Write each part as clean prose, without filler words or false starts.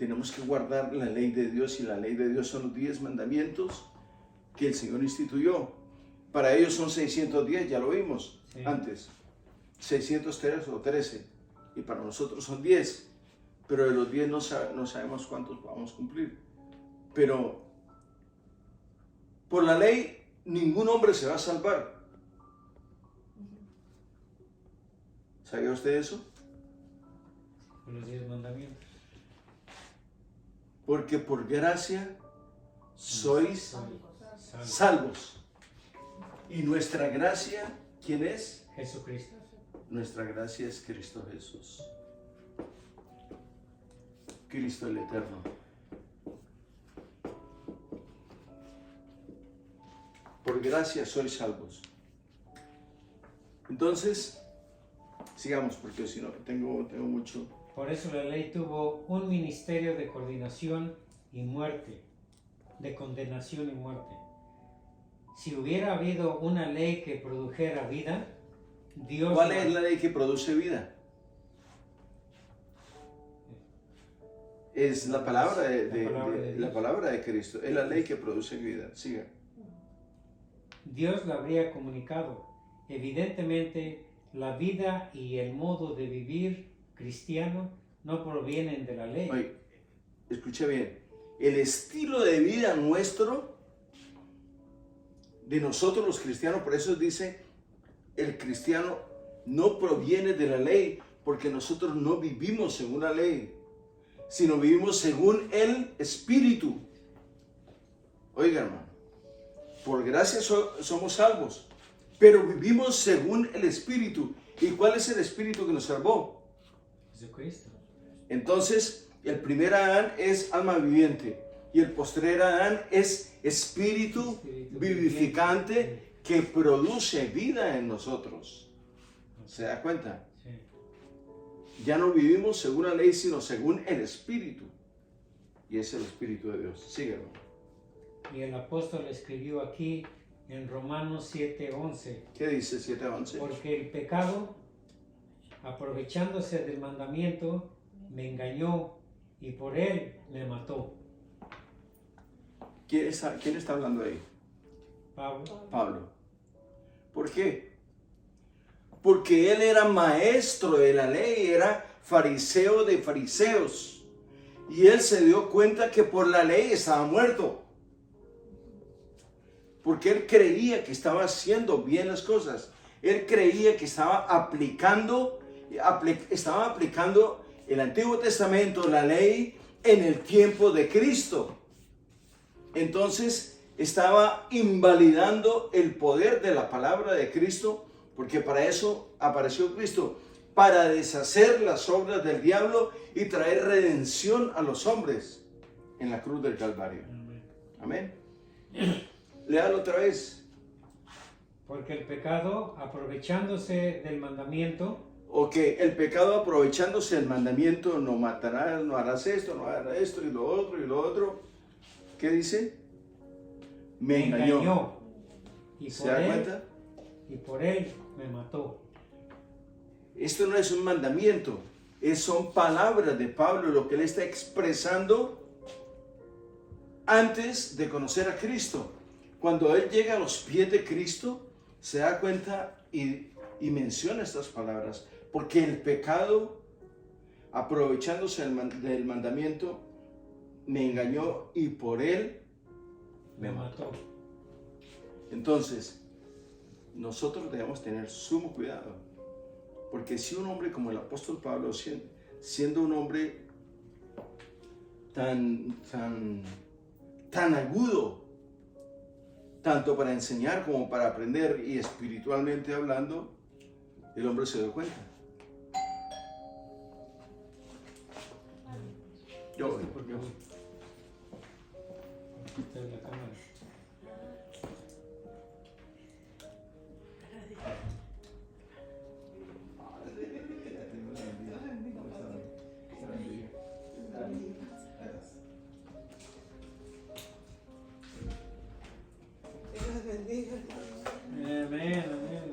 tenemos que guardar la ley de Dios, y la ley de Dios son los 10 mandamientos que el Señor instituyó. Para ellos son 610, ya lo vimos antes, 603 o 13, y para nosotros son 10, pero de los 10 no sabemos cuántos vamos a cumplir. Pero por la ley ningún hombre se va a salvar. ¿Sabía usted eso? Por los 10 mandamientos. Porque por gracia sois salvos. Y nuestra gracia, ¿quién es? Jesucristo. Nuestra gracia es Cristo Jesús. Cristo el Eterno. Por gracia sois salvos. Entonces, sigamos, porque si no tengo mucho. Por eso la ley tuvo un ministerio de coordinación y muerte, de condenación y muerte. Si hubiera habido una ley que produjera vida, Dios... ¿Cuál es la ley que produce vida? Es la palabra la palabra de Cristo. Es la ley que produce vida. Siga. Dios la habría comunicado. Evidentemente, la vida y el modo de vivir cristiano no provienen de la ley. Oye, escuche bien. El estilo de vida nuestro, de nosotros los cristianos, por eso dice, el cristiano no proviene de la ley, porque nosotros no vivimos según la ley, sino vivimos según el Espíritu. Oiga, hermano, por gracia somos salvos, pero vivimos según el Espíritu. ¿Y cuál es el Espíritu que nos salvó? Jesucristo. Entonces, el primer Adán es alma viviente y el postrer Adán es espíritu vivificante que produce vida en nosotros. ¿Se da cuenta? Sí. Ya no vivimos según la ley, sino según el Espíritu. Y es el Espíritu de Dios. Síguelo. Y el apóstol escribió aquí en Romanos 7:11. ¿Qué dice 7:11? Porque el pecado, aprovechándose del mandamiento, me engañó y por él me mató. ¿Quién está hablando ahí? Pablo. ¿Por qué? Porque él era maestro de la ley, era fariseo de fariseos. Y él se dio cuenta que por la ley estaba muerto. Porque él creía que estaba haciendo bien las cosas. Él creía que estaba aplicando el Antiguo Testamento, la ley, en el tiempo de Cristo. Entonces estaba invalidando el poder de la palabra de Cristo, porque para eso apareció Cristo, para deshacer las obras del diablo y traer redención a los hombres en la cruz del Calvario. Amén. Léalo otra vez. Porque el pecado, aprovechándose del mandamiento, Ok, el pecado aprovechándose del mandamiento, no matarás, no harás esto, no harás esto y lo otro. ¿Qué dice? Me engañó. Y ¿Se da cuenta? Y por él me mató. Esto no es un mandamiento, son palabras de Pablo, lo que él está expresando antes de conocer a Cristo. Cuando él llega a los pies de Cristo, se da cuenta y menciona estas palabras. Porque el pecado, aprovechándose del mandamiento, me engañó y por él me mató. Entonces, nosotros debemos tener sumo cuidado. Porque si un hombre como el apóstol Pablo, siendo un hombre tan agudo, tanto para enseñar como para aprender y espiritualmente hablando, el hombre se dio cuenta. Yo. Esta es la cámara. Amén, amén.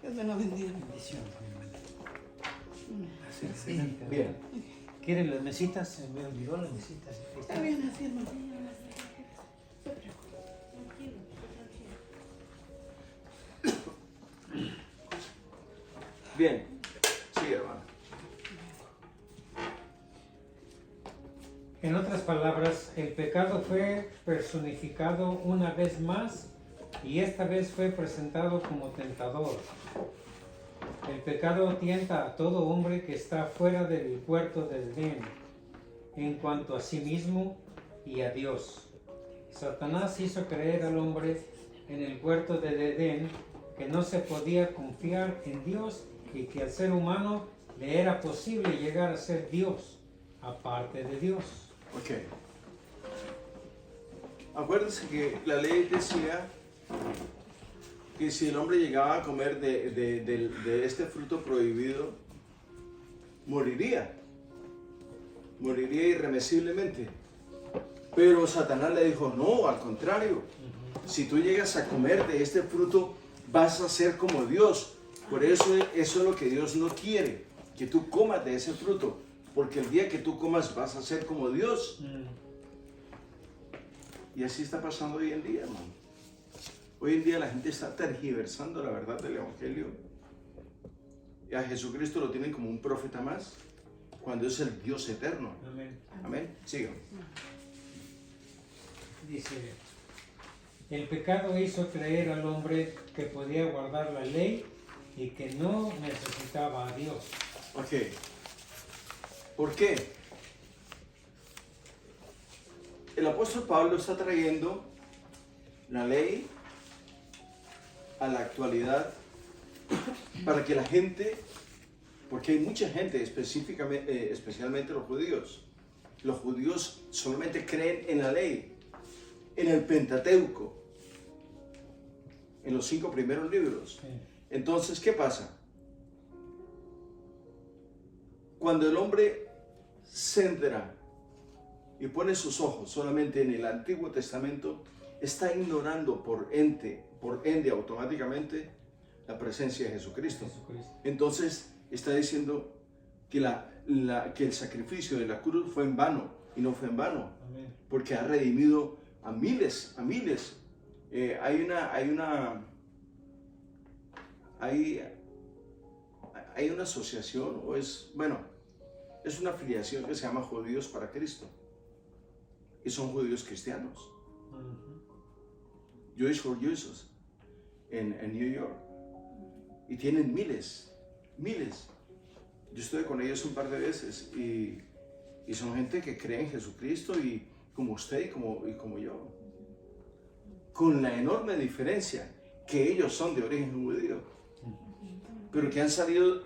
Dios me lo bendiga. Bendición. Bien. ¿Quieren las mesitas? Se me olvidó la mesita. Ahí está. Está bien así, hermano. Bien. Sí, hermano. En otras palabras, el pecado fue personificado una vez más y esta vez fue presentado como tentador. El pecado tienta a todo hombre que está fuera del huerto del Edén en cuanto a sí mismo y a Dios. Satanás hizo creer al hombre en el huerto del Edén que no se podía confiar en Dios y que al ser humano le era posible llegar a ser Dios, aparte de Dios. Ok. Acuérdense que la ley decía que si el hombre llegaba a comer de este fruto prohibido, moriría. Moriría irremisiblemente. Pero Satanás le dijo, no, al contrario. Si tú llegas a comer de este fruto, vas a ser como Dios. Por eso es lo que Dios no quiere, que tú comas de ese fruto. Porque el día que tú comas vas a ser como Dios. Y así está pasando hoy en día, hermano. Hoy en día la gente está tergiversando la verdad del Evangelio. Y a Jesucristo lo tienen como un profeta más, cuando es el Dios eterno. Amén. Amén. Sigan. Dice, el pecado hizo creer al hombre que podía guardar la ley y que no necesitaba a Dios. Ok. ¿Por qué? El apóstol Pablo está trayendo la ley a la actualidad para que la gente, porque hay mucha gente, especialmente los judíos solamente creen en la ley, en el Pentateuco, en los 5 primeros libros. Sí. Entonces, ¿qué pasa? Cuando el hombre se entera y pone sus ojos solamente en el Antiguo Testamento, está ignorando por ende automáticamente la presencia de Jesucristo. Entonces está diciendo que, que el sacrificio de la cruz fue en vano, y no fue en vano. Amén. Porque ha redimido a miles. Hay una asociación, es una afiliación que se llama Judíos para Cristo. Y son judíos cristianos. Jewish for Jesus en New York. Y tienen miles. Yo estuve con ellos un par de veces y son gente que cree en Jesucristo, y como usted y como yo. Con la enorme diferencia que ellos son de origen judío, pero que han salido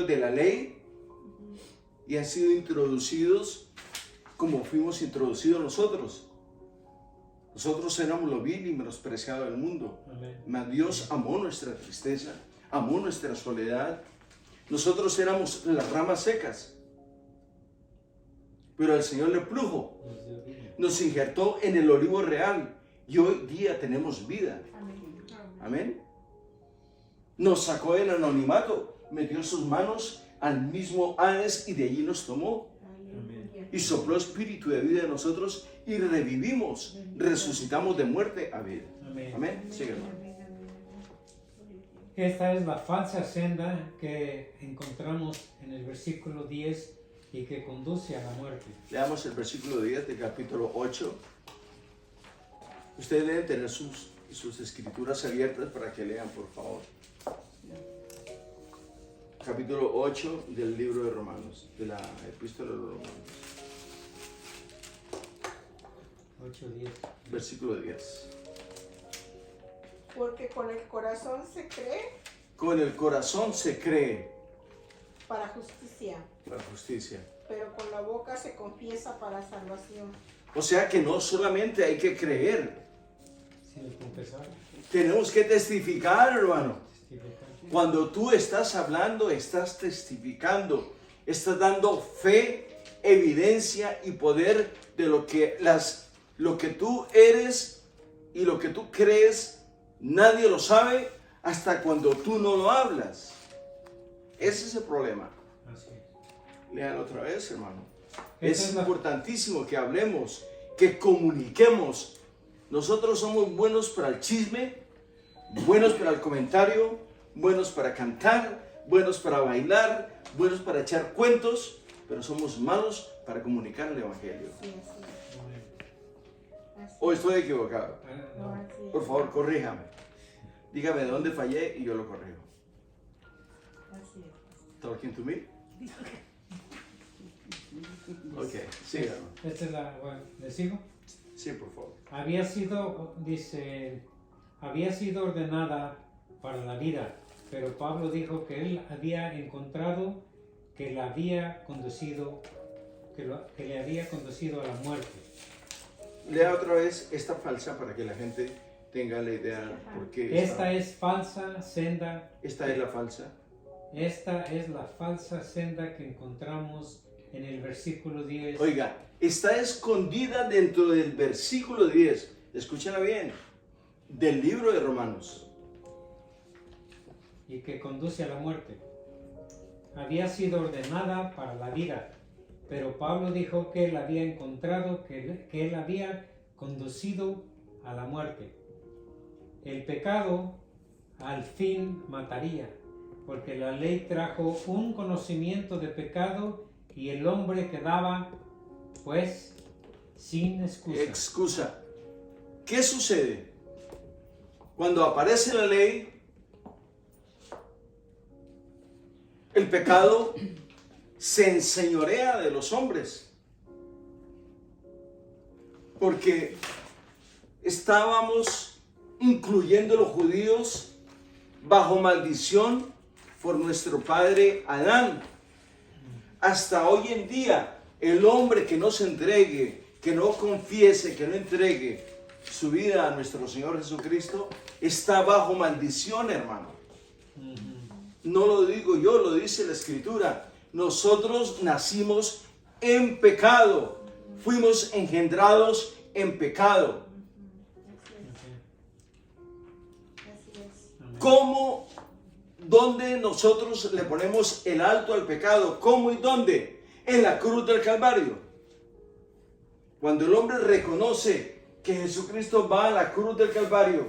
de la ley y han sido introducidos como fuimos introducidos nosotros. Nosotros éramos lo vil y menospreciado del mundo. Mas Dios amó nuestra tristeza, amó nuestra soledad. Nosotros éramos las ramas secas, pero al Señor le plujo. Nos injertó en el olivo real y hoy día tenemos vida. Amén. Nos sacó del anonimato, metió sus manos al mismo Hades y de allí nos tomó. Y sopló espíritu de vida en nosotros y revivimos, resucitamos de muerte a vida. Amén. Sígueme. Esta es la falsa senda que encontramos en el versículo 10 y que conduce a la muerte. Leamos el versículo 10 del capítulo 8. Ustedes deben tener sus escrituras abiertas para que lean, por favor. Capítulo 8 del libro de Romanos, de la epístola de los Romanos. 8:10. Versículo 10. Porque con el corazón se cree Con el corazón se cree para justicia, para justicia. pero con la boca se confiesa para salvación. O sea que no solamente hay que creer, Sin confesar, tenemos que testificar, hermano. testificar. Cuando tú estás hablando, estás testificando, estás dando fe, evidencia y poder de lo que tú eres y lo que tú crees. Nadie lo sabe hasta cuando tú no lo hablas. Ese es el problema. Así es. Léalo otra vez, hermano. Esta Es es la- importantísimo que hablemos, que comuniquemos. Nosotros somos buenos para el chisme, buenos para el comentario, buenos para cantar, buenos para bailar, buenos para echar cuentos, pero somos malos para comunicar el Evangelio. Sí, así es. Así ¿O estoy equivocado? Ah, No, no. así es. Por favor, corríjame. Dígame de dónde fallé y yo lo corrijo. Así es. Talking to me? Ok, síganos. Esta es la, bueno, ¿le sigo? Sí, por favor. Había sido, dice, había sido ordenada para la vida, pero Pablo dijo que él había encontrado que la había conducido, que le había conducido a la muerte. Lea otra vez esta falsa para que la gente tenga la idea por qué Esta es falsa senda, esta es la falsa. esta es la falsa senda que encontramos en el versículo 10. Oiga, está escondida dentro del versículo 10. Escúchenla bien. Del libro de Romanos. Y que conduce a la muerte. Había sido ordenada para la vida, pero Pablo dijo que él había encontrado que él había conducido a la muerte. El pecado al fin mataría, porque la ley trajo un conocimiento de pecado y el hombre quedaba, pues, sin excusa. Excusa. ¿Qué sucede? Cuando aparece la ley, el pecado se enseñorea de los hombres. Porque estábamos incluyendo los judíos bajo maldición por nuestro padre Adán. Hasta hoy en día, el hombre que no se entregue, que no confiese, que no entregue su vida a nuestro Señor Jesucristo, está bajo maldición, hermano. No lo digo yo, lo dice la Escritura. Nosotros nacimos en pecado, fuimos engendrados en pecado. Así es. Amén. ¿Cómo? ¿Dónde nosotros le ponemos el alto al pecado? ¿Cómo y dónde? En la cruz del Calvario. Cuando el hombre reconoce que Jesucristo va a la cruz del Calvario,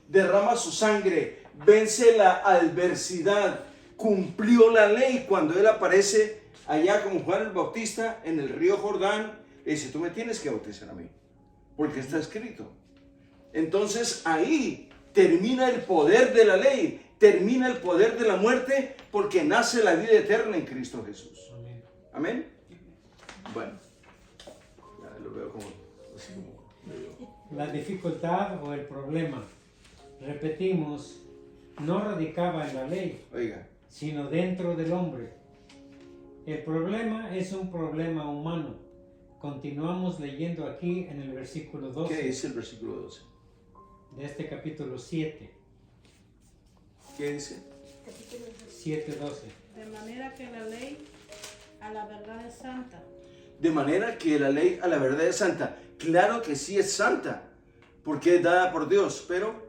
derrama su sangre, vence la adversidad, cumplió la ley. Cuando él aparece allá como Juan el Bautista en el río Jordán, le dice: tú me tienes que bautizar a mí, porque está escrito. Entonces ahí termina el poder de la ley, termina el poder de la muerte, porque nace la vida eterna en Cristo Jesús. Amén. Amén. Bueno, ya lo veo como así como medio. La dificultad o el problema, repetimos, no radicaba en la ley, Oiga, sino dentro del hombre. El problema es un problema humano. Continuamos leyendo aquí en el versículo 12 ¿qué dice el versículo 12? de este capítulo 7, ¿Qué dice? 7:12. De manera que la ley a la verdad es santa. De manera que la ley a la verdad es santa. Claro que sí es santa, porque es dada por Dios, pero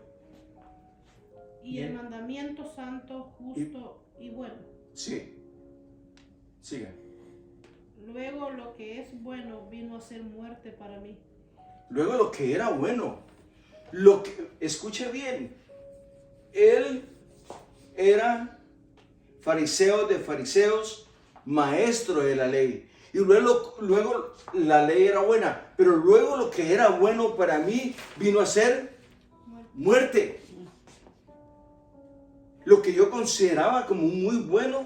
Y el Bien. mandamiento santo, justo y bueno. sí. Siga. Luego lo que es bueno vino a ser muerte para mí. Luego lo que era bueno, escuche bien, él era fariseo de fariseos, maestro de la ley. Y luego la ley era buena, pero luego lo que era bueno para mí vino a ser muerte. Lo que yo consideraba como muy bueno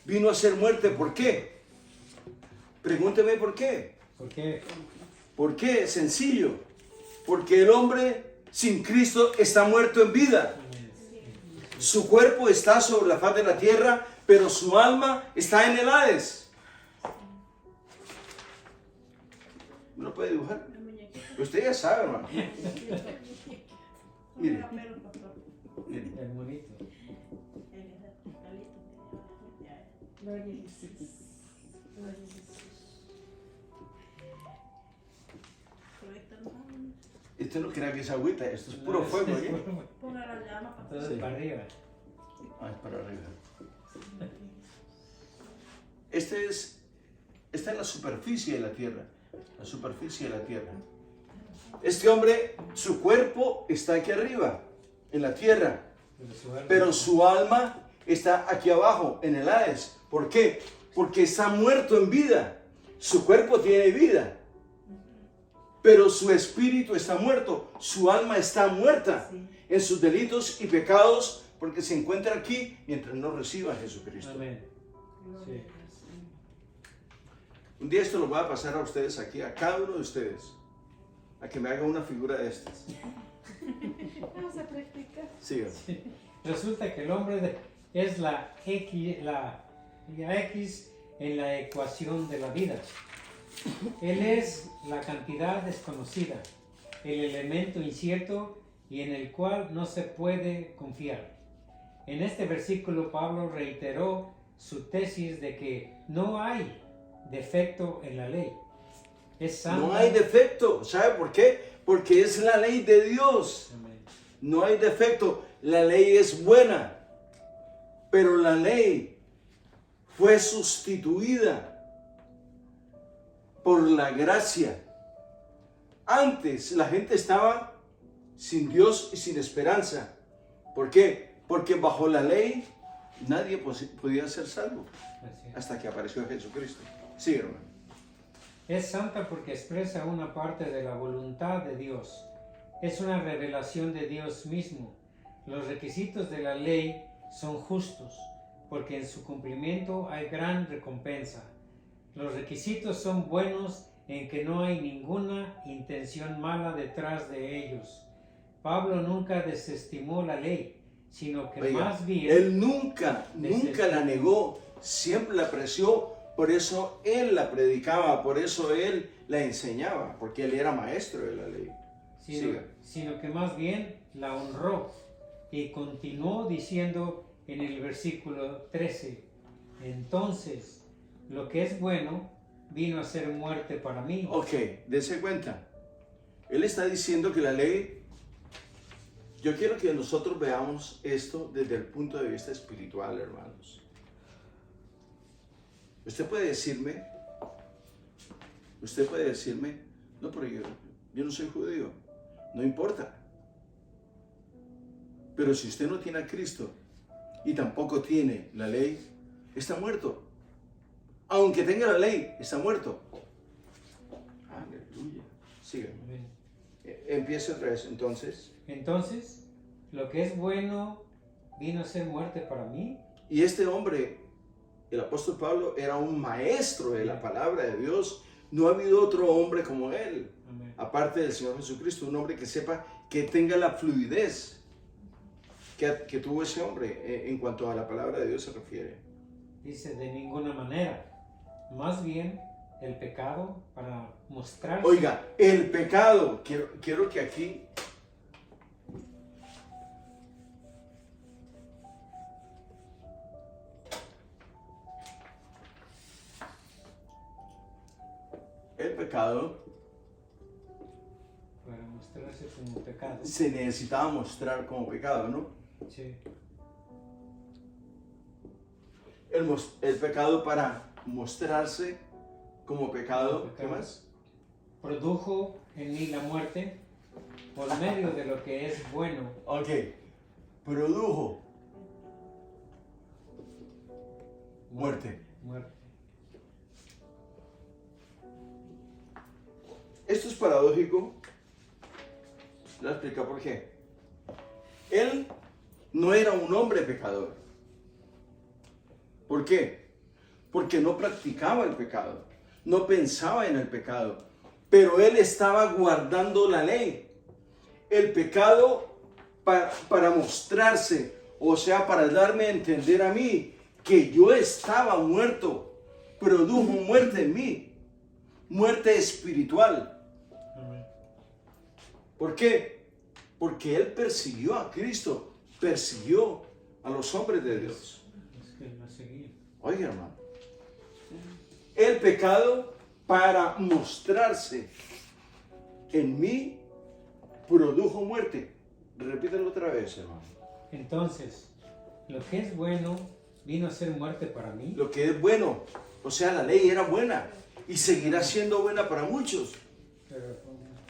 vino a ser muerte. ¿Por qué? Pregúnteme por qué. ¿Por qué? ¿Por qué? Sencillo. Porque el hombre sin Cristo está muerto en vida. Su cuerpo está sobre la faz de la tierra, pero su alma está en el Hades. ¿Me lo puede dibujar? El muñequito. Usted ya sabe, hermano. Mire. Un rapero, pastor. El monito. El Galito. Ya. Gloria a Jesús. Gloria a Jesús. Proyecta, ¿no? Esto no crea que es agüita, esto es puro fuego. ¿Eh? Ponga la llama, pastor. Entonces Sí. para arriba. Ah, es para arriba. está en la superficie de la tierra. La superficie de la tierra. Este hombre, su cuerpo está aquí arriba, en la tierra. Pero su alma está aquí abajo, en el Hades. ¿Por qué? Porque está muerto en vida. Su cuerpo tiene vida. Pero su espíritu está muerto. Su alma está muerta en sus delitos y pecados porque se encuentra aquí mientras no reciba a Jesucristo. Amén. Sí. Un día esto lo voy a pasar a ustedes aquí, a cada uno de ustedes, a que me haga una figura de estas. Vamos a practicar. Sigan. Resulta que el hombre es la X en la ecuación de la vida. Él es la cantidad desconocida, el elemento incierto y en el cual no se puede confiar. En este versículo Pablo reiteró su tesis de que no hay defecto en la ley. Es santa. No hay defecto. ¿Sabe por qué? Porque es la ley de Dios. Amén. No hay defecto. La ley es buena. Pero la ley fue sustituida por la gracia. Antes la gente estaba sin Dios y sin esperanza. ¿Por qué? Porque bajo la ley nadie podía ser salvo Así es. hasta que apareció Jesucristo. Sí, hermano. Es santa porque expresa una parte de la voluntad de Dios. Es una revelación de Dios mismo. Los requisitos de la ley son justos, porque en su cumplimiento hay gran recompensa. Los requisitos son buenos en que no hay ninguna intención mala detrás de ellos. Pablo nunca desestimó la ley, sino que Oiga, más bien... él nunca la negó, siempre la apreció, por eso él la predicaba, por eso él la enseñaba, porque él era maestro de la ley. sino que más bien la honró y continuó diciendo en el versículo 13, entonces lo que es bueno vino a ser muerte para mí. Ok, dése cuenta, él está diciendo que la ley, yo quiero que nosotros veamos esto desde el punto de vista espiritual, hermanos. Usted puede decirme, no, pero yo no soy judío, no importa. Pero si usted no tiene a Cristo y tampoco tiene la ley, está muerto. Aunque tenga la ley, está muerto. Aleluya. Sigue. Empieza otra vez, entonces. Entonces, lo que es bueno vino a ser muerte para mí. Y este hombre, el apóstol Pablo, era un maestro de la palabra de Dios. No ha habido otro hombre como él, Amén. aparte del Señor Jesucristo, un hombre que sepa, que tenga la fluidez que tuvo ese hombre en cuanto a la palabra de Dios se refiere. Dice, de ninguna manera. Más bien, el pecado para mostrarse. Oiga, el pecado, quiero que aquí... El pecado Para mostrarse como pecado. se necesitaba mostrar como pecado, ¿no? Sí. El pecado para mostrarse como pecado. Como ¿Qué pecado. más? Produjo en mí la muerte por medio de lo que es bueno. Ok. Produjo muerte. Muerte. Esto es paradójico. Le voy a explicar por qué. Él no era un hombre pecador. ¿Por qué? Porque no practicaba el pecado, no pensaba en el pecado, pero él estaba guardando la ley. El pecado para mostrarse, o sea, para darme a entender a mí que yo estaba muerto, produjo muerte en mí, muerte espiritual. Amén. ¿Por qué? Porque él persiguió a Cristo, persiguió a los hombres de Dios. Es que lo seguía. Oiga, hermano, el pecado para mostrarse en mí produjo muerte. Repítelo otra vez, hermano. Entonces, lo que es bueno vino a ser muerte para mí. Lo que es bueno O sea, la ley era buena y seguirá siendo buena para muchos. Pero,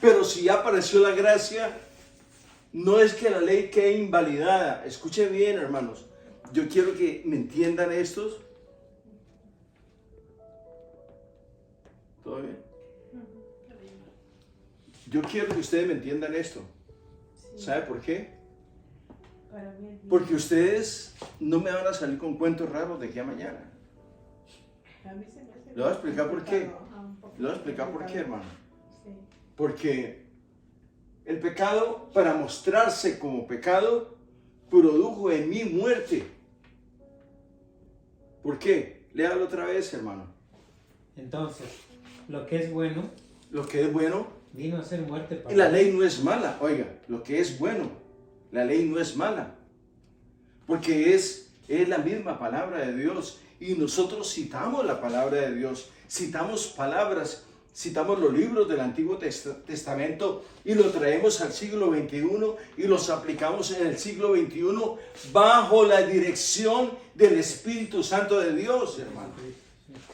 Pero si ya apareció la gracia, no es que la ley quede invalidada. Escuche bien, hermanos. Yo quiero que me entiendan estos. ¿Todo bien? Yo quiero que ustedes me entiendan esto. Sí, ¿Sabe por qué? para mí es bien. Porque ustedes no me van a salir con cuentos raros de aquí a mañana. A mí se me hace Le voy a explicar por qué. complicado, un poquito Le voy a explicar por qué, complicado. hermano. Sí. Porque el pecado, para mostrarse como pecado, produjo en mí muerte. ¿Por qué? Léalo otra vez, hermano. entonces, lo que es bueno Lo que es bueno, vino a ser muerte para y la ley no es mala. Oiga, lo que es bueno, la ley no es mala. Porque es la misma palabra de Dios. Y nosotros citamos la palabra de Dios. Citamos palabras, citamos los libros del Antiguo Testamento y lo traemos al siglo XXI y los aplicamos en el siglo XXI bajo la dirección del Espíritu Santo de Dios, hermano.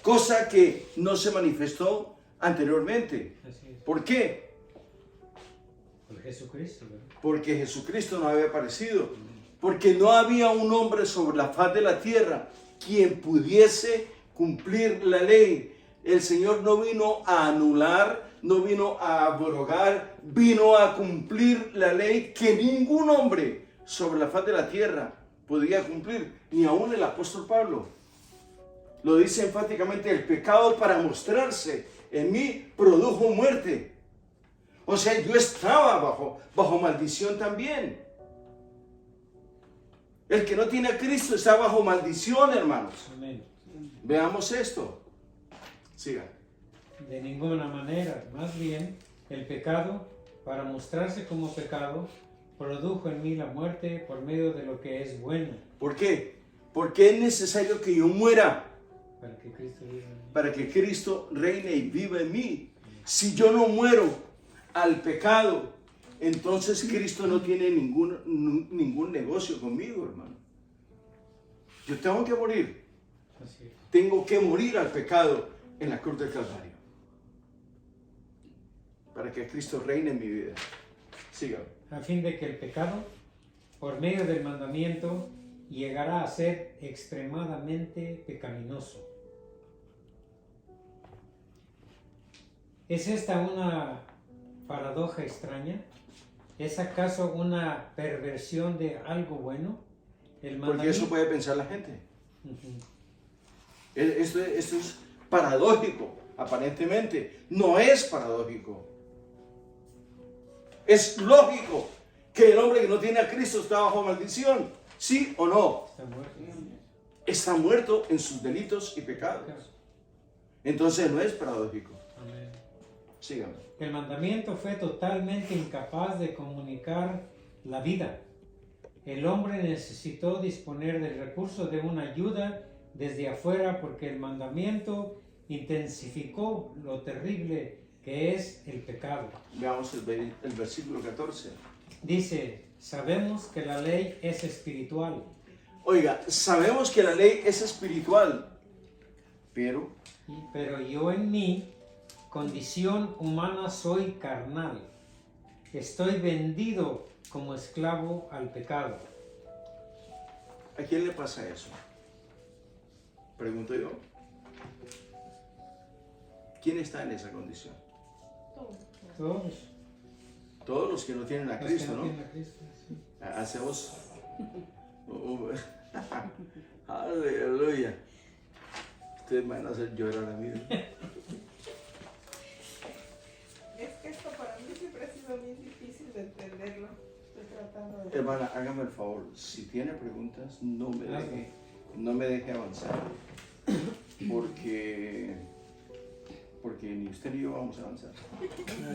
Cosa que no se manifestó anteriormente. Así es, ¿Por qué? por Jesucristo, ¿verdad? Porque Jesucristo no había aparecido. Porque no había un hombre sobre la faz de la tierra quien pudiese cumplir la ley. El Señor no vino a anular, no vino a abrogar, vino a cumplir la ley que ningún hombre sobre la faz de la tierra podía cumplir, ni aún el apóstol Pablo. Lo dice enfáticamente: el pecado, para mostrarse en mí, produjo muerte. O sea, yo estaba bajo maldición también. El que no tiene a Cristo está bajo maldición, hermanos. Amén. Veamos esto. Sigan. De ninguna manera, más bien, el pecado, para mostrarse como pecado, produjo en mí la muerte por medio de lo que es bueno, ¿Por qué? Porque es necesario que yo muera para que Cristo viva en mí. para que Cristo reine y viva en mí. Si yo no muero al pecado, entonces Cristo no tiene ningún negocio conmigo, hermano. Yo tengo que morir. Así es. Tengo que morir al pecado en la cruz del Calvario para que Cristo reine en mi vida. Siga. A fin de que el pecado, por medio del mandamiento, llegará a ser extremadamente pecaminoso. ¿Es esta una paradoja extraña? ¿Es acaso una perversión de algo bueno? El Porque eso puede pensar la gente. Ujú. Esto es paradójico, aparentemente. No es paradójico. Es lógico que el hombre que no tiene a Cristo está bajo maldición. ¿Sí o no? Está muerto. Está muerto en sus delitos y pecados. Entonces no es paradójico. Amén. Síganme. El mandamiento fue totalmente incapaz de comunicar la vida. El hombre necesitó disponer del recurso de una ayuda desde afuera porque el mandamiento intensificó lo terrible que es el pecado. Veamos el versículo 14. Dice, sabemos que la ley es espiritual, Oiga, sabemos que la ley es espiritual, pero pero yo en mi condición humana soy carnal. Estoy vendido como esclavo al pecado. ¿a quién le pasa eso? Pregunto yo. ¿Quién está en esa condición? Todos Todos los que no tienen a los que Cristo, no ¿no? tienen a Cristo, sí. Hacemos... Aleluya. Ustedes me van a hacer llorar a mí. Es que esto para mí siempre ha sido bien difícil de entenderlo. Estoy tratando de... Hermana, hágame el favor. Si tiene preguntas, no me deje avanzar. Porque ni usted ni yo vamos a avanzar.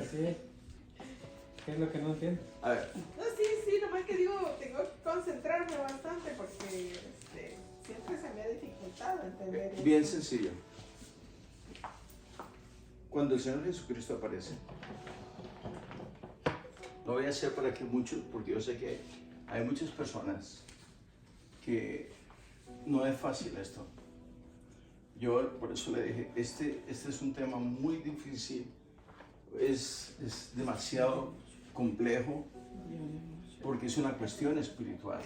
Así es. ¿Qué es lo que no entiendo? A ver, No, sí, nomás que digo, tengo que concentrarme bastante porque siempre se me ha dificultado entender. bien esto. sencillo. Cuando el Señor Jesucristo aparece, lo voy a hacer para que muchos, porque yo sé que hay muchas personas que no es fácil esto. Yo por eso le dije, este es un tema muy difícil, es demasiado complejo, porque es una cuestión espiritual.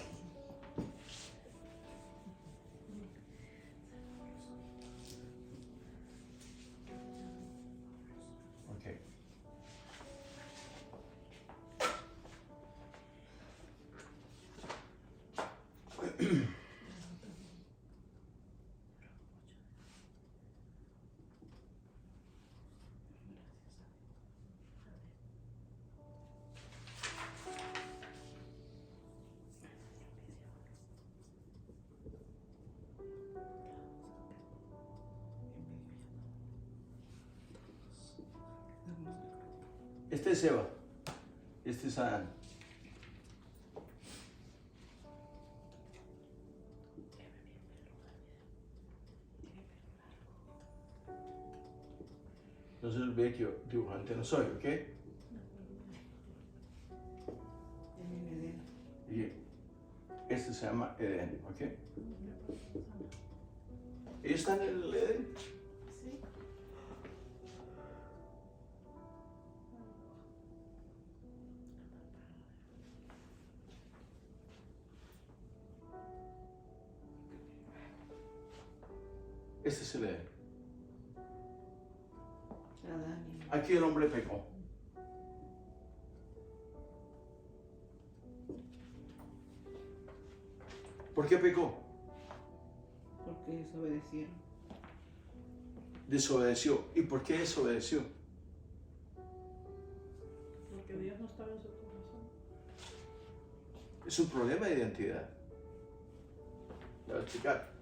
Ok. Este es Eva, este es Adán. Entonces el vecchio dibujante no soy, ¿ok? Y este se llama Edén, ¿ok? ¿Ellos están en el Edén? Sí. Este es el Edén. Adán Aquí el hombre pecó. ¿Por qué pecó? porque desobedecieron. Desobedeció. ¿Y por qué desobedeció? Porque Dios no estaba en su corazón. Es un problema de identidad. Le voy a explicar.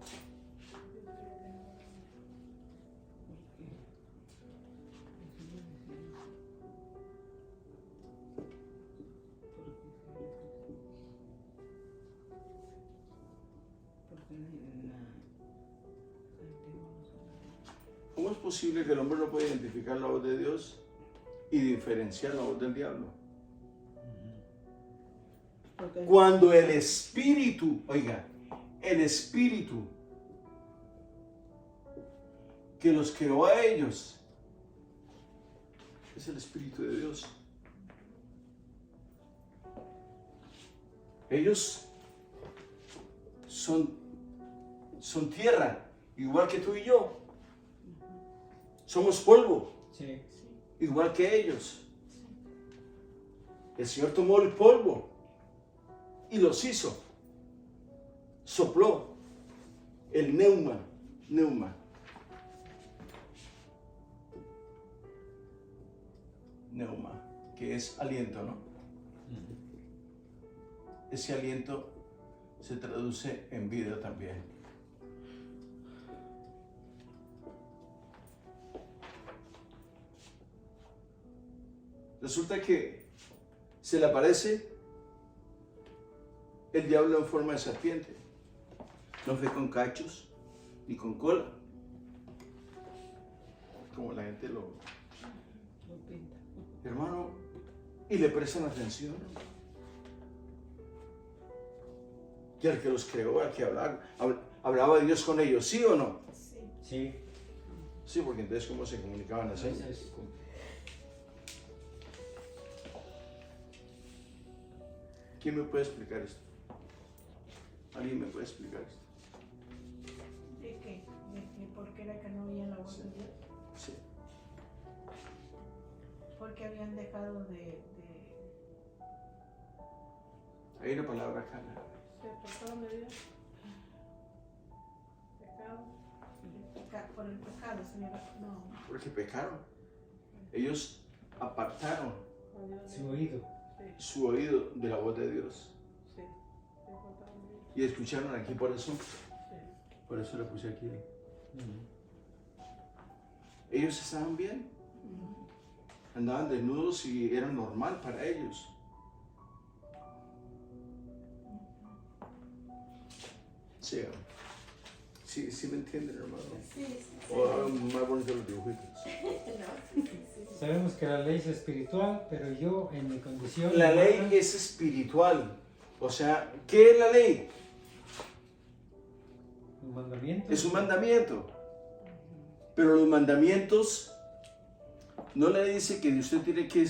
¿Cómo es posible que el hombre no pueda identificar la voz de Dios y diferenciar la voz del diablo? Cuando el espíritu, oiga, el espíritu que los creó a ellos es el espíritu de Dios. Ellos son tierra, igual que tú y yo. Somos polvo, Sí. igual que ellos. El Señor tomó el polvo y los hizo. Sopló el neuma, que es aliento, ¿no? Ese aliento se traduce en vida también. Resulta que se le aparece el diablo en forma de serpiente. No fue con cachos ni con cola, como la gente lo pinta. hermano, y le prestan atención. Que el que los creó, al que hablaba Dios con ellos, ¿sí o no? Sí. Sí. Sí, porque entonces ¿cómo se comunicaban las señas? Entonces, ¿Quién me puede explicar esto? ¿Alguien me puede explicar esto? ¿De qué? ¿De qué? ¿Por qué era que no oían la voz de Dios? Sí. Porque habían dejado de Hay una palabra acá. Se apartaron de Dios. Pecado. por el pecado, señora. No. Porque pecaron. Ellos apartaron A Dios. su oído. Sí, su oído de la voz de Dios. sí. Se apartaron de Dios. Y escucharon aquí por eso. Sí. Por eso le puse aquí. Ujú. Ellos estaban bien. Andaban desnudos y era normal para ellos. Sí me entienden, hermano. Sí, sí. O más bonitos los dibujitos. Sabemos que la ley es espiritual, pero yo en mi condición... La ley humana, es espiritual. O sea, ¿qué es la ley? un mandamiento. Es un mandamiento. Pero los mandamientos no le dice que usted tiene que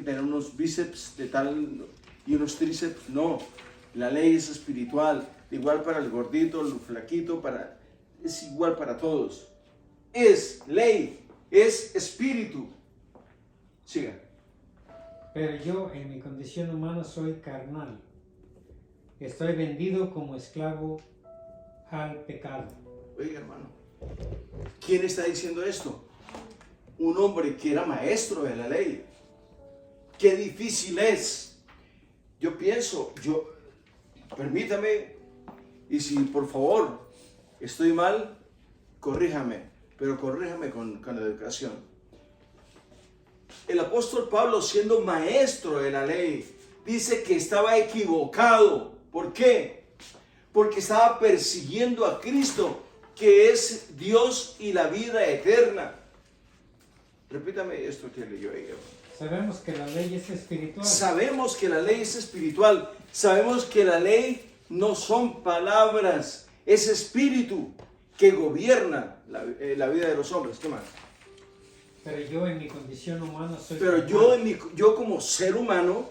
tener unos bíceps de tal y unos tríceps. No, la ley es espiritual, igual para el gordito, el flaquito, es igual para todos. Es ley, es espíritu. Siga. Pero yo en mi condición humana soy carnal. Estoy vendido como esclavo al pecado. Oiga, hermano, ¿quién está diciendo esto? Un hombre que era maestro de la ley. Qué difícil es. Yo pienso, permítame, y si por favor estoy mal, corríjame, pero corríjame con educación. El apóstol Pablo, siendo maestro de la ley, dice que estaba equivocado. ¿Por qué? Porque estaba persiguiendo a Cristo, que es Dios y la vida eterna. Repítame esto que leyó ella. Sabemos que la ley es espiritual. Sabemos que la ley es espiritual. Sabemos que la ley no son palabras, es espíritu que gobierna la vida de los hombres. ¿Qué más? Pero yo en mi condición humana soy Pero carnal. yo como ser humano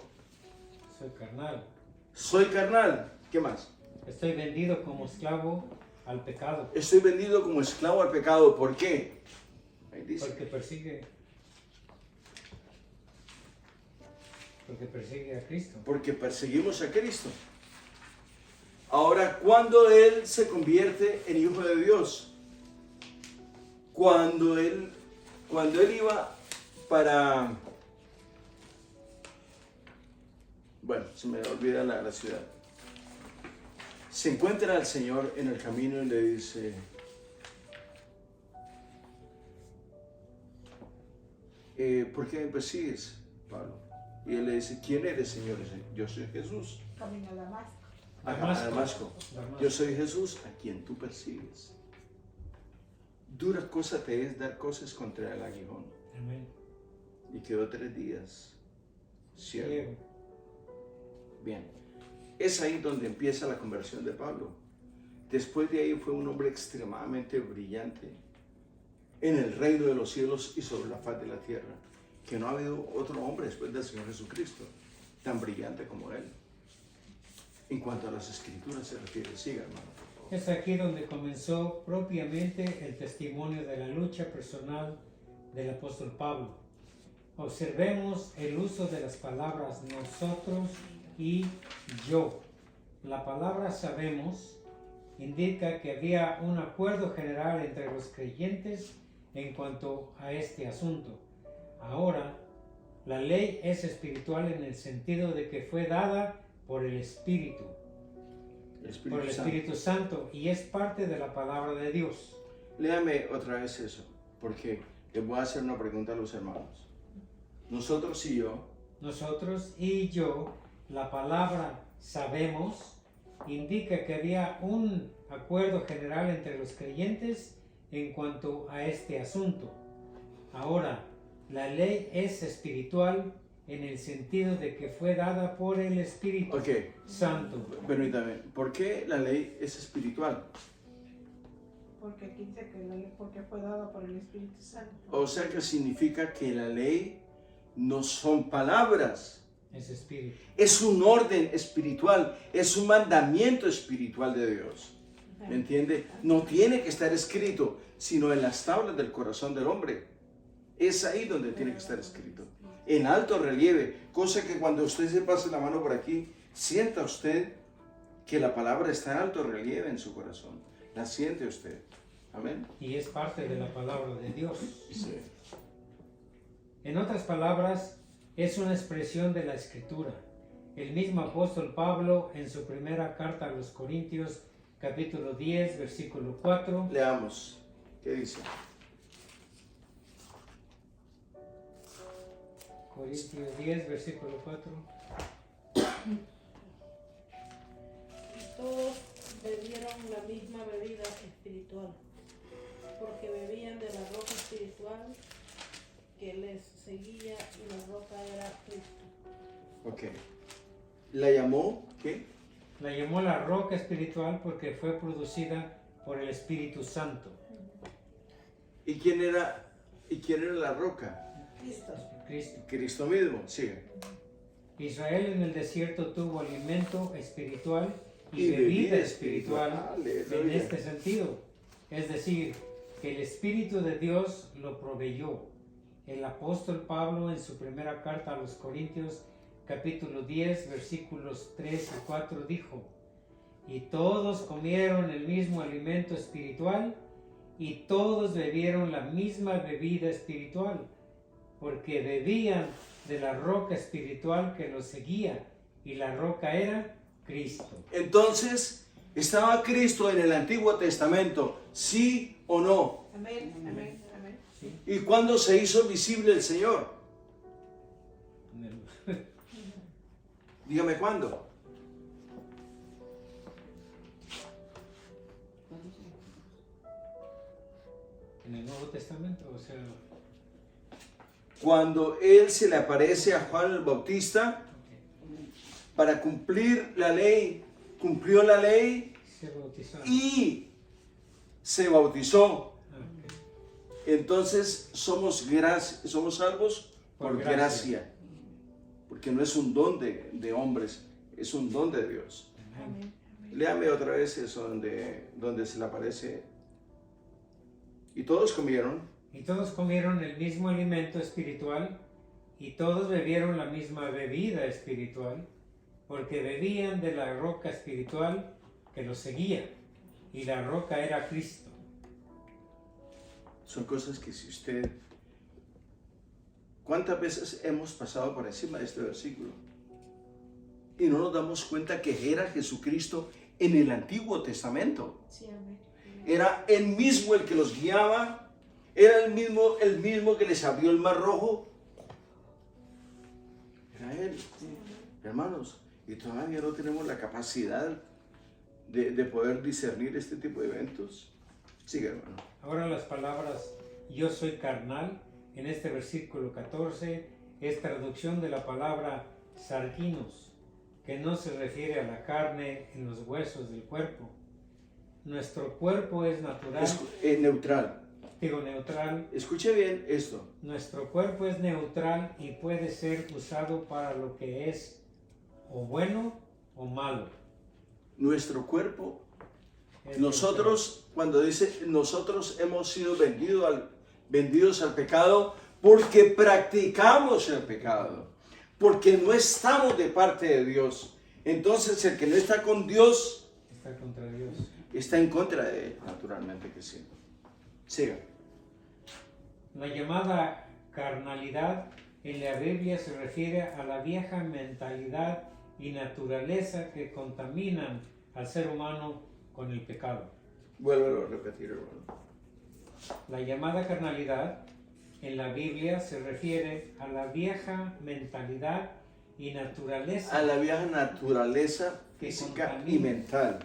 Soy carnal. soy carnal. ¿Qué más? Estoy vendido como esclavo al pecado. Estoy vendido como esclavo al pecado. ¿Por qué? Ahí dice. Porque persigue a Cristo. Porque perseguimos a Cristo. Ahora, ¿cuándo Él se convierte en Hijo de Dios? Cuando Él iba para... Bueno, se me olvida la ciudad. Se encuentra al Señor en el camino y le dice... ¿por qué me persigues, Pablo? Y él le dice, ¿quién eres, Señor? Yo soy Jesús. Camino a Damasco. A Damasco. Yo soy Jesús a quien tú persigues. Dura cosa te es dar cosas contra el aguijón. Amén. Y quedó 3 días ciego. Ciego. Bien, es ahí donde empieza la conversión de Pablo. Después de ahí fue un hombre extremadamente brillante en el reino de los cielos y sobre la faz de la tierra, que no ha habido otro hombre después del Señor Jesucristo tan brillante como él. En cuanto a las escrituras se refiere, siga, hermano, por favor. Es aquí donde comenzó propiamente el testimonio de la lucha personal del apóstol Pablo. Observemos el uso de las palabras nosotros y yo. La palabra sabemos indica que había un acuerdo general entre los creyentes en cuanto a este asunto. Ahora, la ley es espiritual en el sentido de que fue dada por el Espíritu. Por el Espíritu Santo, y es parte de la palabra de Dios. Léame otra vez eso, porque les voy a hacer una pregunta a los hermanos. Nosotros y yo, la palabra sabemos, indica que había un acuerdo general entre los creyentes en cuanto a este asunto. Ahora, la ley es espiritual en el sentido de que fue dada por el Espíritu Santo. Permítame, ¿por qué la ley es espiritual? Porque aquí dice que la ley porque fue dada por el Espíritu Santo. O sea que significa que la ley no son palabras. Es espíritu. Es un orden espiritual, es un mandamiento espiritual de Dios. ¿Me entiende? No tiene que estar escrito, sino en las tablas del corazón del hombre. Es ahí donde tiene que estar escrito. En alto relieve, cosa que cuando usted se pase la mano por aquí, sienta usted que la palabra está en alto relieve en su corazón. La siente usted. Amén. Y es parte de la palabra de Dios. Sí. En otras palabras, es una expresión de la Escritura. El mismo apóstol Pablo, en su primera carta a los Corintios, capítulo 10, versículo 4. Leamos. ¿Qué dice? Corintios 10, versículo 4. Todos bebieron la misma bebida espiritual, porque bebían de la roca espiritual que les seguía, y la roca era Cristo. Ok. ¿La llamó qué? La llamó la roca espiritual porque fue producida por el Espíritu Santo. ¿Y quién era la roca? Cristo. Cristo. Cristo mismo. Sigue. Israel en el desierto tuvo alimento espiritual y Y bebida bebida espiritual espiritual, en aleluya. este sentido. Es decir, que el Espíritu de Dios lo proveyó. El apóstol Pablo en su primera carta a los Corintios, capítulo 10, versículos 3 y 4 dijo: y todos comieron el mismo alimento espiritual y todos bebieron la misma bebida espiritual, porque bebían de la roca espiritual que los seguía, y la roca era Cristo. Entonces, ¿estaba Cristo en el Antiguo Testamento? ¿Sí o no? Amén, amén, amén. ¿Sí? ¿Y cuándo se hizo visible el Señor? Dígame cuándo. ¿Cuándo se? En el Nuevo Testamento, o sea, Cuando Él se le aparece a Juan el Bautista para cumplir la ley, cumplió la ley se bautizó. y se bautizó. Ah, ok. Entonces somos salvos por Por gracia. gracia. Porque no es un don de hombres, es un don de Dios. Amén. Amén. Léame otra vez eso donde se le aparece. Y todos comieron Y todos comieron el mismo alimento espiritual y todos bebieron la misma bebida espiritual, porque bebían de la roca espiritual que los seguía, y la roca era Cristo. Son cosas que si usted... ¿Cuántas veces hemos pasado por encima de este versículo? Y no nos damos cuenta que era Jesucristo en el Antiguo Testamento. Sí, amén. Era Él mismo el que los guiaba. Era el mismo que les abrió el mar rojo. Era Él. Hermanos, y todavía no tenemos la capacidad de poder discernir este tipo de eventos. Sigue, hermano. Ahora las palabras yo soy carnal en este versículo 14 es traducción de la palabra sarginos, que no se refiere a la carne en los huesos del cuerpo. Nuestro cuerpo es natural, Neutral. neutral. Escuche bien esto. Nuestro cuerpo es neutral y puede ser usado para lo que es o bueno o malo. Nuestro cuerpo, Es nosotros, cuando dice nosotros hemos sido vendidos al pecado porque practicamos el pecado, porque no estamos de parte de Dios. Entonces el que no está con Dios está contra Dios. está en contra de Él, naturalmente que sí. Siga. La llamada carnalidad en la Biblia se refiere a la vieja mentalidad y naturaleza que contaminan al ser humano con el pecado. Vuelvo a repetir, hermano. La llamada carnalidad en la Biblia se refiere a la vieja mentalidad y naturaleza A la vieja naturaleza física y mental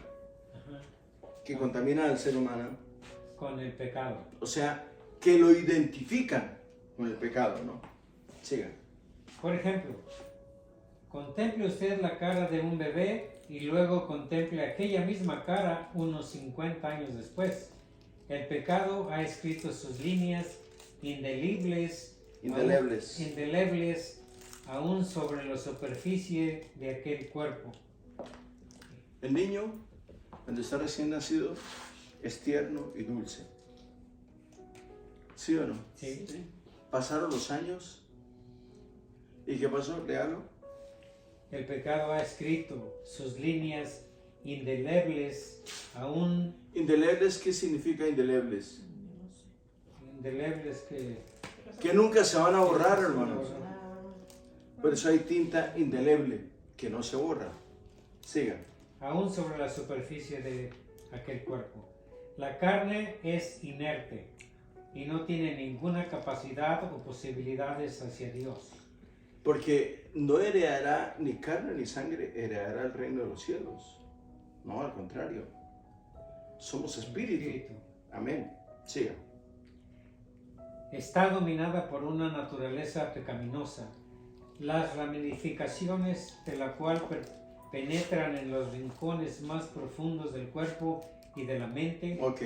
Ajá, que contamina al ser humano. con el pecado. O sea, que lo identifican con el pecado, ¿no? Siga. Por ejemplo, contemple usted la cara de un bebé y luego contemple aquella misma cara unos 50 años después. El pecado ha escrito sus líneas indelebles aún sobre la superficie de aquel cuerpo. El niño, cuando está recién nacido, es tierno y dulce. ¿Sí o no? ¿Sí? Pasaron los años. ¿Y qué pasó? Léalo. El pecado ha escrito sus líneas indelebles aún ¿Indelebles? ¿Qué significa indelebles? indelebles Que nunca se van a borrar, hermanos. Ah, Por eso hay tinta indeleble que no se borra. Siga. aún sobre la superficie de aquel cuerpo. La carne es inerte y no tiene ninguna capacidad o posibilidades hacia Dios. Porque no heredará ni carne ni sangre, heredará el reino de los cielos. No, al contrario. Somos espíritu. Amén. Siga. Está dominada por una naturaleza pecaminosa, las ramificaciones de la cual penetran en los rincones más profundos del cuerpo y de la mente. Ok,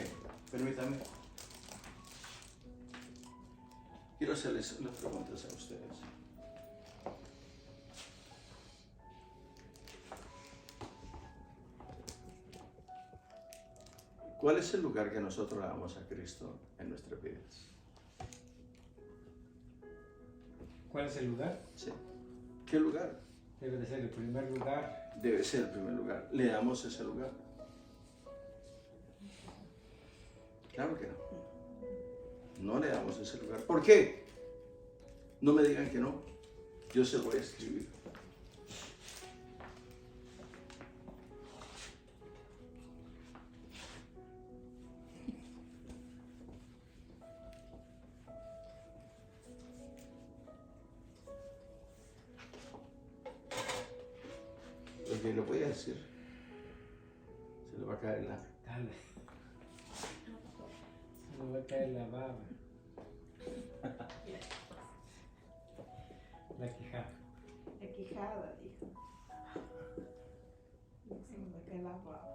permítame. quiero hacerles unas preguntas a ustedes. ¿Cuál es el lugar que nosotros le damos a Cristo en nuestras vidas? ¿Cuál es el lugar? Sí. ¿Qué lugar? Debe de ser el primer lugar. Debe ser el primer lugar. ¿Le damos ese lugar? Claro que no. No le damos ese lugar. ¿Por qué? No me digan que no. Yo se lo voy a escribir. Lo que le voy a decir, se le va a caer la... Dale. Se me va a caer la baba. La quijada. La quijada, dijo. Se me cae la baba.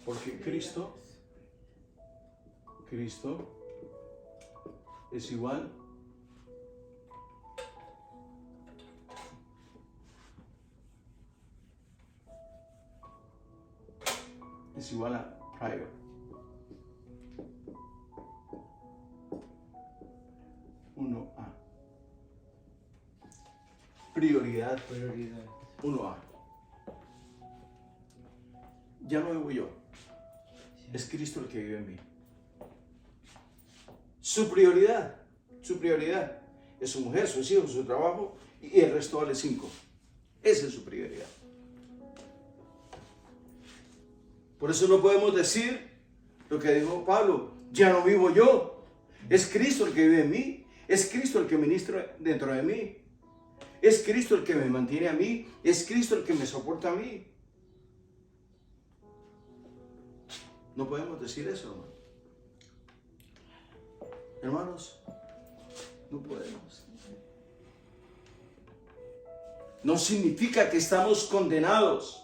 Porque Cristo es igual a prior. Prioridad. Prioridad. 1A. Ya no vivo yo. Sí. Es Cristo el que vive en mí. Su prioridad es su mujer, sus hijos, su trabajo y el resto vale 5. Esa es su prioridad. Por eso no podemos decir lo que dijo Pablo, ya no vivo yo. Es Cristo el que vive en mí. Es Cristo el que ministra dentro de mí. Es Cristo el que me mantiene a mí. Es Cristo el que me soporta a mí. No podemos decir eso, hermano. Hermanos, no podemos. No significa que estamos condenados.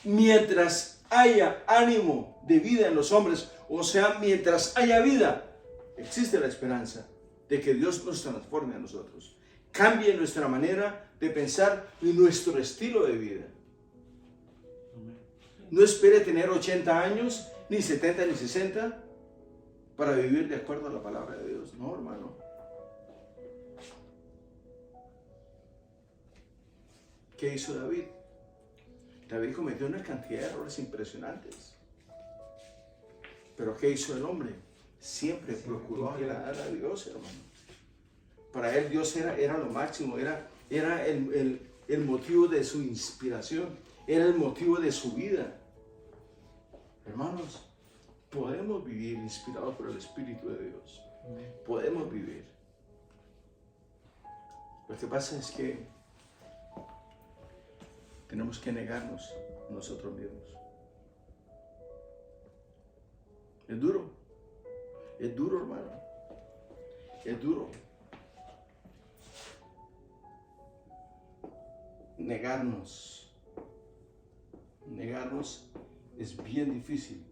Mientras haya ánimo de vida en los hombres, o sea, mientras haya vida, existe la esperanza de que Dios nos transforme a nosotros, cambie nuestra manera de pensar y nuestro estilo de vida. No espere tener 80 años, ni 70, ni 60, para vivir de acuerdo a la palabra de Dios. No, hermano. ¿Qué hizo David? David cometió una cantidad de errores impresionantes. Pero ¿qué hizo el hombre? Siempre procuró agradar a Dios, hermano. Para él Dios era lo máximo, era el motivo de su inspiración, era el motivo de su vida. Hermanos, podemos vivir inspirados por el Espíritu de Dios. Podemos vivir. Lo que pasa es que tenemos que negarnos nosotros mismos. Es duro, hermano. Es duro. Negarnos es bien difícil.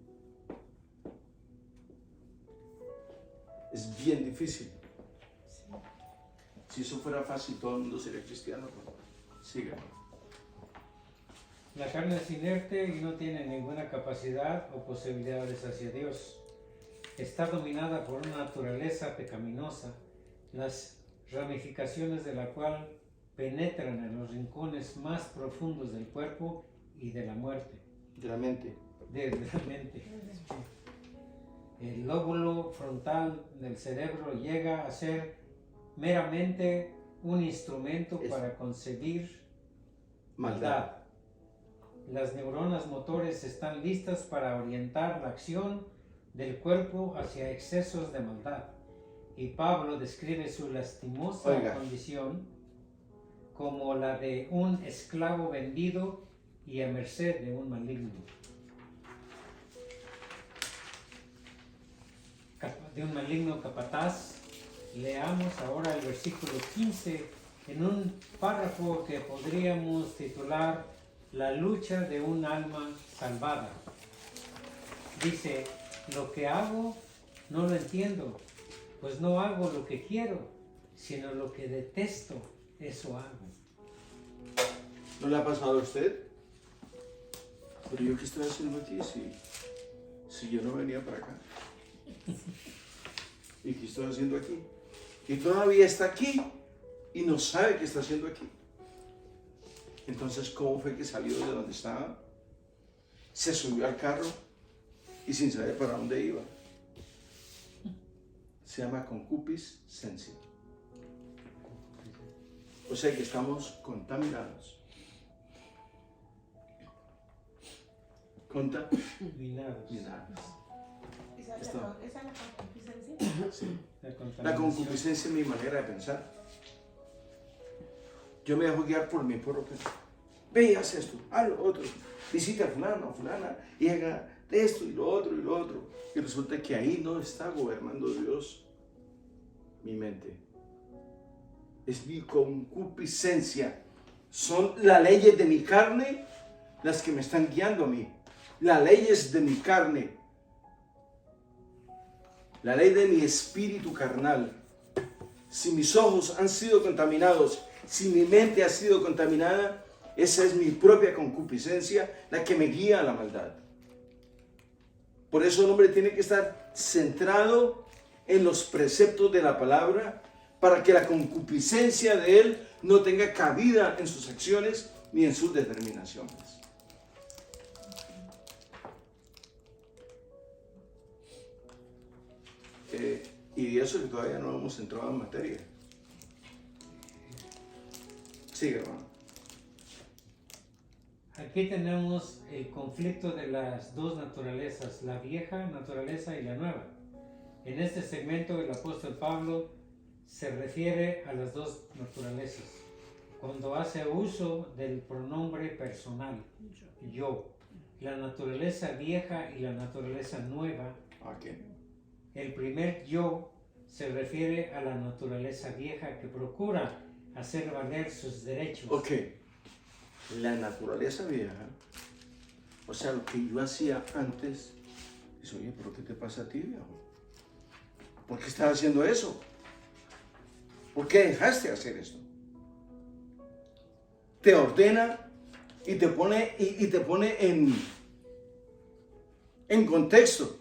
Es bien difícil. Si eso fuera fácil, todo el mundo sería cristiano. Siga. La carne es inerte y no tiene ninguna capacidad o posibilidades hacia Dios. Está dominada por una naturaleza pecaminosa, las ramificaciones de la cual penetran en los rincones más profundos del cuerpo y de la muerte. De la mente. De la mente. El lóbulo frontal del cerebro llega a ser meramente un instrumento para concebir maldad. Las neuronas motores están listas para orientar la acción del cuerpo hacia excesos de maldad. Y Pablo describe su lastimosa condición como la de un esclavo vendido y a merced de un maligno. De un maligno capataz. Leamos ahora el versículo 15 en un párrafo que podríamos titular La lucha de un alma salvada. Dice, lo que hago no lo entiendo, pues no hago lo que quiero, sino lo que detesto, eso hago. ¿No le ha pasado a usted? Pero yo, ¿qué estoy haciendo aquí si yo no venía para acá? ¿Y qué estoy haciendo aquí? Y todavía está aquí y no sabe qué está haciendo aquí. Entonces, ¿cómo fue que salió de donde estaba? Se subió al carro y sin saber para dónde iba. Se llama concupiscencia. O sea que estamos contaminados. Minados. ¿Esa es Esto. esa es la concupiscencia? Sí. La La contaminación. concupiscencia es mi manera de pensar. Yo me dejo guiar por mi propio pensar. Ve y haz esto, haz lo otro. Visita a fulano, a fulana, y haga esto y lo otro y lo otro. Y resulta que ahí no está gobernando Dios mi mente. Es mi concupiscencia. Son las leyes de mi carne las que me están guiando a mí. Las leyes de mi carne. La ley de mi espíritu carnal. Si mis ojos han sido contaminados, si mi mente ha sido contaminada, esa es mi propia concupiscencia la que me guía a la maldad. Por eso el hombre tiene que estar centrado en los preceptos de la palabra para que la concupiscencia de él no tenga cabida en sus acciones ni en sus determinaciones. Y de eso que todavía no hemos entrado en materia. Sigue, hermano. Aquí tenemos el conflicto de las dos naturalezas, la vieja naturaleza y la nueva. En este segmento el apóstol Pablo se refiere a las dos naturalezas cuando hace uso del pronombre personal, yo. La naturaleza vieja y la naturaleza nueva. Okay. El primer yo se refiere a la naturaleza vieja que procura hacer valer sus derechos. Ok. La naturaleza vieja, o sea, lo que yo hacía antes, dice, oye, ¿pero qué te pasa a ti, viejo? ¿Por qué estás haciendo eso? ¿Por qué dejaste de hacer esto? Te ordena y te pone en contexto.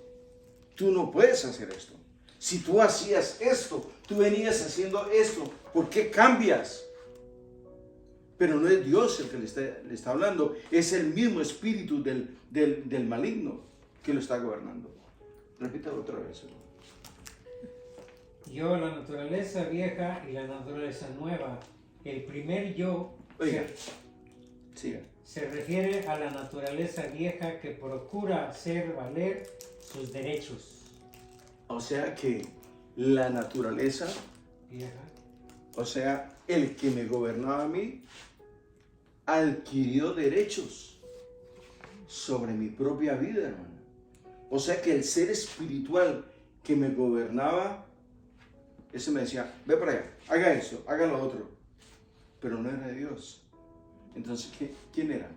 Tú no puedes hacer esto. Si tú hacías esto, tú venías haciendo esto, ¿por qué cambias? Pero no es Dios el que le está hablando, es el mismo espíritu del maligno que lo está gobernando. Repítalo otra vez, hermano. Yo, la naturaleza vieja y la naturaleza nueva. El primer yo Oiga, siga. se refiere a la naturaleza vieja que procura hacer valer sus derechos. O sea que la naturaleza, Vieja. o sea, el que me gobernaba a mí, adquirió derechos sobre mi propia vida, hermano. O sea que el ser espiritual que me gobernaba, ese me decía, ve para allá, haga esto, haga lo otro. Pero no era Dios. Entonces, ¿quién era?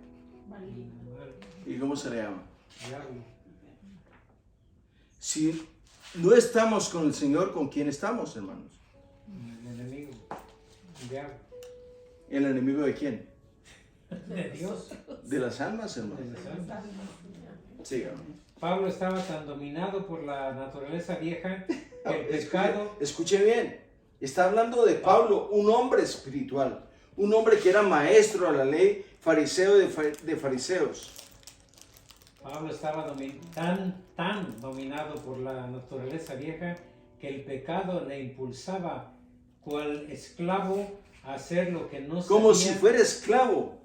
Maligno. ¿Y cómo se le llama? Diablo. Si no estamos con el Señor, ¿con quién estamos, hermanos? El enemigo. El diablo. ¿El enemigo de quién? De Dios. De las almas, hermanos. De las almas. Siga. Pablo estaba tan dominado por la naturaleza vieja que el pecado. Escuche bien. Está hablando de Pablo, un hombre espiritual. Un hombre que era maestro a la ley, fariseo de fariseos. Pablo estaba tan dominado por la naturaleza vieja que el pecado le impulsaba cual esclavo a hacer lo que no sabía. Como si fuera esclavo.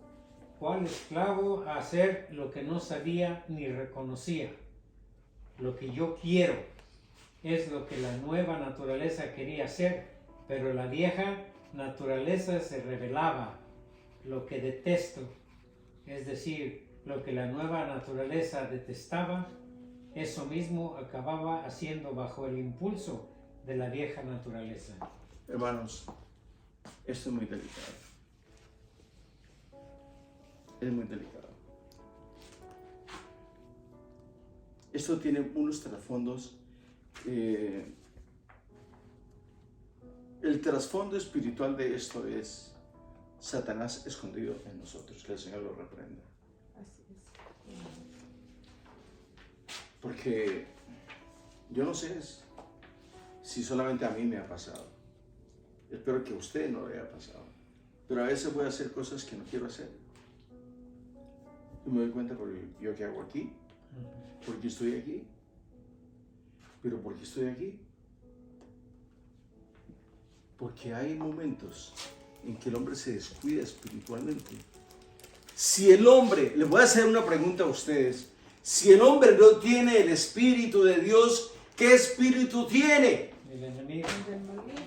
Cual esclavo a hacer lo que no sabía ni reconocía. Lo que yo quiero es lo que la nueva naturaleza quería hacer, pero la vieja naturaleza se rebelaba. Lo que detesto, es decir, lo que la nueva naturaleza detestaba, eso mismo acababa haciendo bajo el impulso de la vieja naturaleza. Hermanos, esto es muy delicado. Es muy delicado. Esto tiene unos trasfondos el trasfondo espiritual de esto es Satanás escondido en nosotros, que el Señor lo reprenda. Así es. Porque yo no sé si solamente a mí me ha pasado. Espero que a usted no le haya pasado. Pero a veces voy a hacer cosas que no quiero hacer. Y me doy cuenta por yo que hago aquí, porque estoy aquí. Pero ¿por qué estoy aquí? Porque hay momentos en que el hombre se descuida espiritualmente. Si el hombre, les voy a hacer una pregunta a ustedes, si el hombre no tiene el Espíritu de Dios, ¿qué espíritu tiene? El enemigo. Del maligno.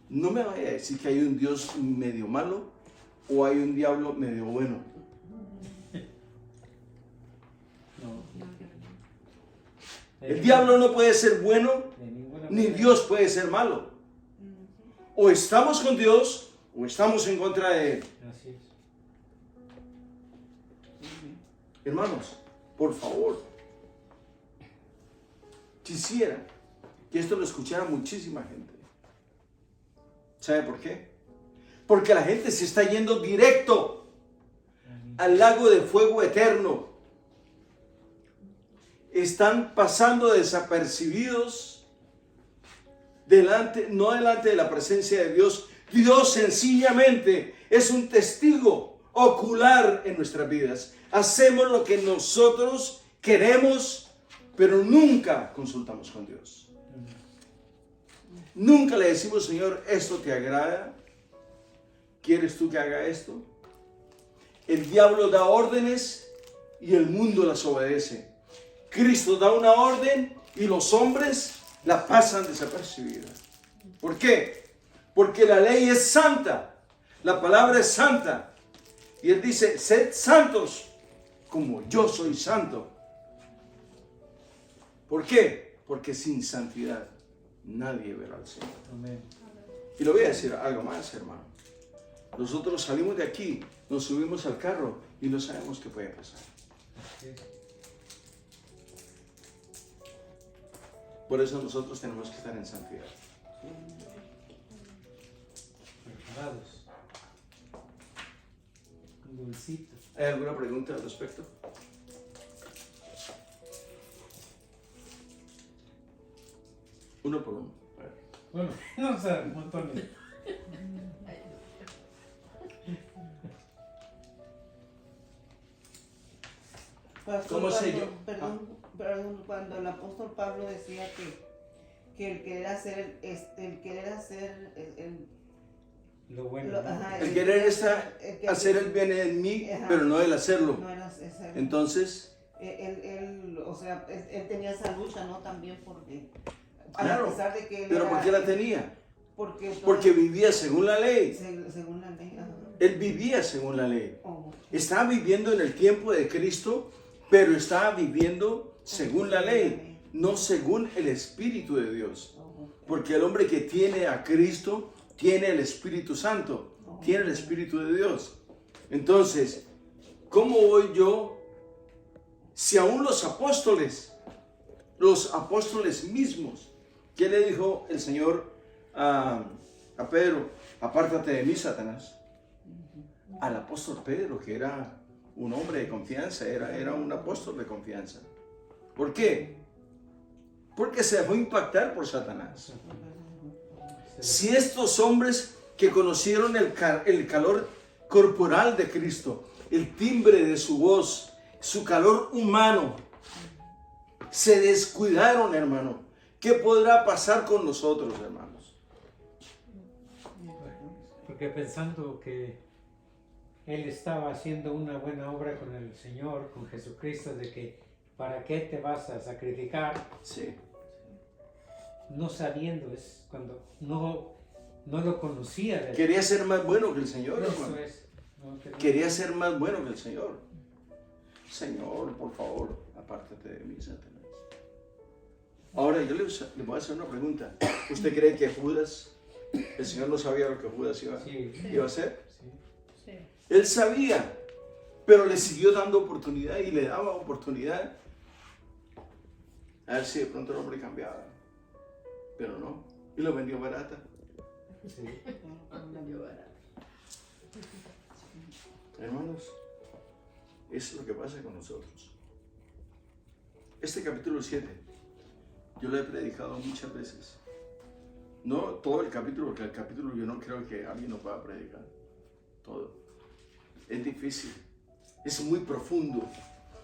No me vaya a decir que hay un Dios medio malo o hay un diablo medio bueno. No, El diablo no puede ser bueno, de ninguna ni manera. Dios puede ser malo. O estamos con Dios o estamos en contra de Él. Así es. Hermanos, por favor, quisiera que esto lo escuchara muchísima gente. ¿Sabe por qué? Porque la gente se está yendo directo al lago de fuego eterno. Están pasando desapercibidos no delante de la presencia de Dios. Dios sencillamente es un testigo ocular en nuestras vidas. Hacemos lo que nosotros queremos, pero nunca consultamos con Dios. Nunca le decimos, Señor, ¿esto te agrada? ¿Quieres tú que haga esto? El diablo da órdenes y el mundo las obedece. Cristo da una orden y los hombres la pasan desapercibida. ¿Por qué? Porque la ley es santa. La palabra es santa. Y Él dice, sed santos como yo soy santo. ¿Por qué? Porque sin santidad nadie verá al Señor. Amén. Y le voy a decir algo más, hermano. Nosotros salimos de aquí, nos subimos al carro y no sabemos qué puede pasar. Así es. Por eso nosotros tenemos que estar en santidad. Preparados. Un dulcito. ¿Hay alguna pregunta al respecto? Uno por uno. A ver. Bueno, no sé, un montón de... Pastor, ¿Cómo sé cuando- yo? Perdón, cuando el apóstol Pablo decía que el querer hacer Lo bueno. ¿no? ajá, El querer está el que- hacer el bien en mí, Ajá. pero no el hacerlo. no era hacer- Entonces, o sea, él tenía esa lucha, ¿no? También porque Claro, a pesar de que él ¿pero era- por qué la tenía? porque Porque vivía según la ley. según la ley, ajá. Él vivía según la ley. Oh, Estaba viviendo en el tiempo de Cristo, pero estaba viviendo según la ley, no según el Espíritu de Dios. Porque el hombre que tiene a Cristo tiene el Espíritu Santo, tiene el Espíritu de Dios. Entonces, ¿cómo voy yo si aún los apóstoles mismos, ¿qué le dijo el Señor a Pedro? Apártate de mí, Satanás. Al apóstol Pedro, que era un hombre de confianza, era un apóstol de confianza. ¿Por qué? Porque se dejó impactar por Satanás. Si estos hombres que conocieron el calor corporal de Cristo, el timbre de su voz, su calor humano, se descuidaron, hermano, ¿qué podrá pasar con nosotros, hermanos? Porque pensando que él estaba haciendo una buena obra con el Señor, con Jesucristo, de que ¿para qué te vas a sacrificar? Sí. No sabiendo, es cuando no lo conocía. De Quería ser más bueno que el Señor, Eso hermano. es. No, que no- Quería ser más bueno que el Señor. Señor, por favor, apártate de mí, Satanás. Ahora yo le voy a hacer una pregunta. ¿Usted cree que Judas, el Señor no sabía lo que Judas iba Sí, a hacer? sí. Sí. Él sabía, Pero le siguió dando oportunidad y le daba oportunidad. A ver si de pronto el hombre cambiaba. Pero no. Y lo vendió barata. Hermanos, eso es lo que pasa con nosotros. Este capítulo 7, yo lo he predicado muchas veces. No todo el capítulo, porque el capítulo yo no creo que alguien lo pueda predicar. Todo. Es difícil. Es muy profundo.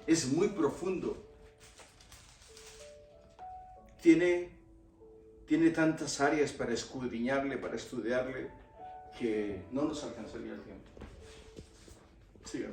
Es muy profundo. Tiene tantas áreas para escudriñarle, para estudiarle, que no nos alcanzaría el tiempo. Siga.